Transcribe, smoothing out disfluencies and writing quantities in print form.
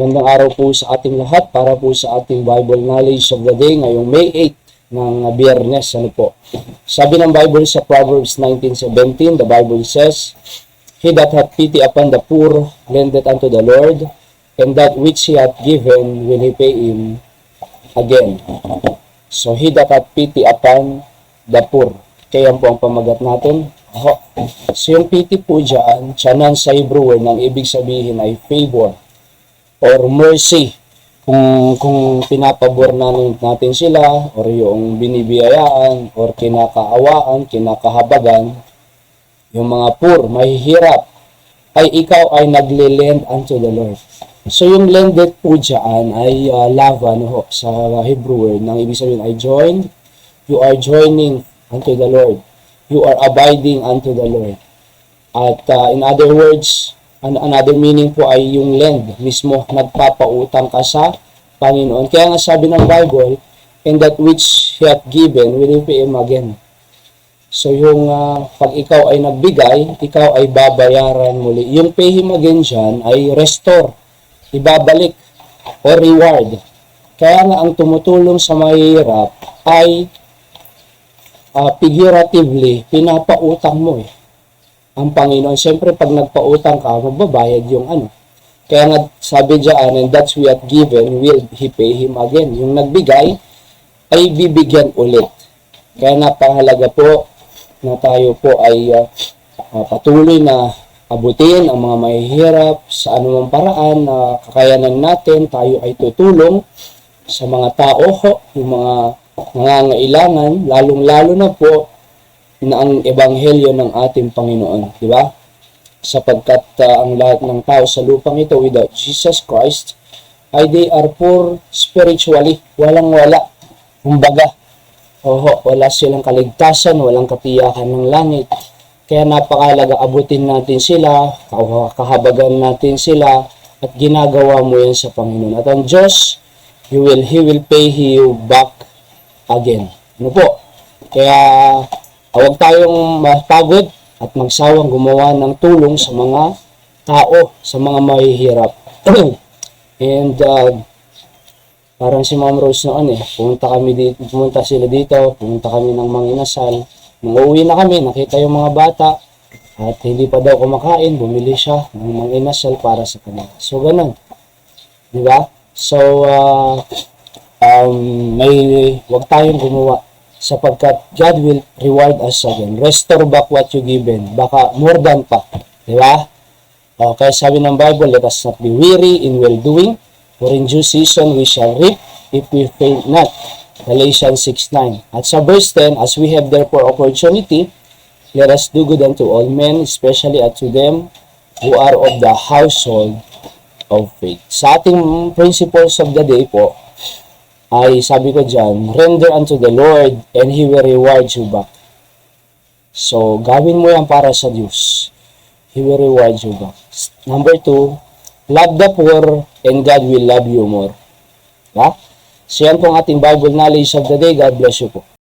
Magandang araw po sa ating lahat para po sa ating Bible Knowledge of the Day ngayong May 8 ng Biyernes. Ano po? Sabi ng Bible sa Proverbs 19:17, the Bible says, "He that hath pity upon the poor lendeth unto the Lord, and that which he hath given will he pay him again." So, he that hath pity upon the poor. Kaya po ang pamagat natin. So, yung pity po dyan, tiyanan sa Hebrew word, ng ibig sabihin ay favor or mercy. Kung pinapabor natin sila, or yung binibiyayaan, or kinakaawaan, kinakahabagan, yung mga poor, mahihirap, ay ikaw ay nagle-lend unto the Lord. So, yung lended po dyan ay lava, no, sa Hebrew word, ng ibig sabihin ay join. You are joining unto the Lord. You are abiding unto the Lord. At in other words, another meaning po ay yung lend. Mismo, nagpapautang ka sa Panginoon. Kaya nga sabi ng Bible, "And that which he hath given, will he pay him again." So yung pag ikaw ay nagbigay, ikaw ay babayaran muli. Yung pay him again dyan ay restore, ibabalik, or reward. Kaya nga ang tumutulong sa mahirap ay figuratively, pinapautang mo ang Panginoon. Siyempre, pag nagpautang ka, magbabayad yung ano. Kaya nga, sabi dyan, "And that's we have given, will he pay him again." Yung nagbigay, ay bibigyan ulit. Kaya napahalaga po na tayo po ay patuloy na abutin ang mga mahihirap sa anumang paraan na kakayanan natin. Tayo ay tutulong sa mga tao, yung mga nangangailangan, lalong-lalo na po na ang ebanghelyo ng ating Panginoon, di ba? Sapagkat ang lahat ng tao sa lupang ito without Jesus Christ ay they are poor spiritually, walang-wala. Kumbaga, wala silang kaligtasan, walang katiyakan ng langit. Kaya napakahalaga abutin natin sila, kahabagan natin sila, at ginagawa mo yan sa Panginoon. At ang Diyos, He will pay you back again. Ano po? Kaya huwag tayong mapagod at magsawang gumawa ng tulong sa mga tao, sa mga mahihirap. And parang si Ma'am Rose noon pumunta sila dito, pumunta kami ng Manginasal. Nung uuwi na kami, nakita yung mga bata at hindi pa daw kumakain, bumili siya ng Manginasal para sa kanila. So, ganun. Di ba? So, wag tayong gumawa sapagkat God will reward us again. Restore back what you given. Baka more than pa. Di ba? Kaya sabi ng Bible, "Let us not be weary in well-doing, for in due season we shall reap if we faint not." Galatians 6:9. At sa verse 10, "As we have therefore opportunity, let us do good unto all men, especially unto them who are of the household of faith." Sa ating principles of the day po, ay sabi ko dyan, render unto the Lord and He will reward you back. So, gawin mo yan para sa Diyos. He will reward you back. Number 2, love the poor and God will love you more. So, yan po ang ating Bible knowledge of the day. God bless you po.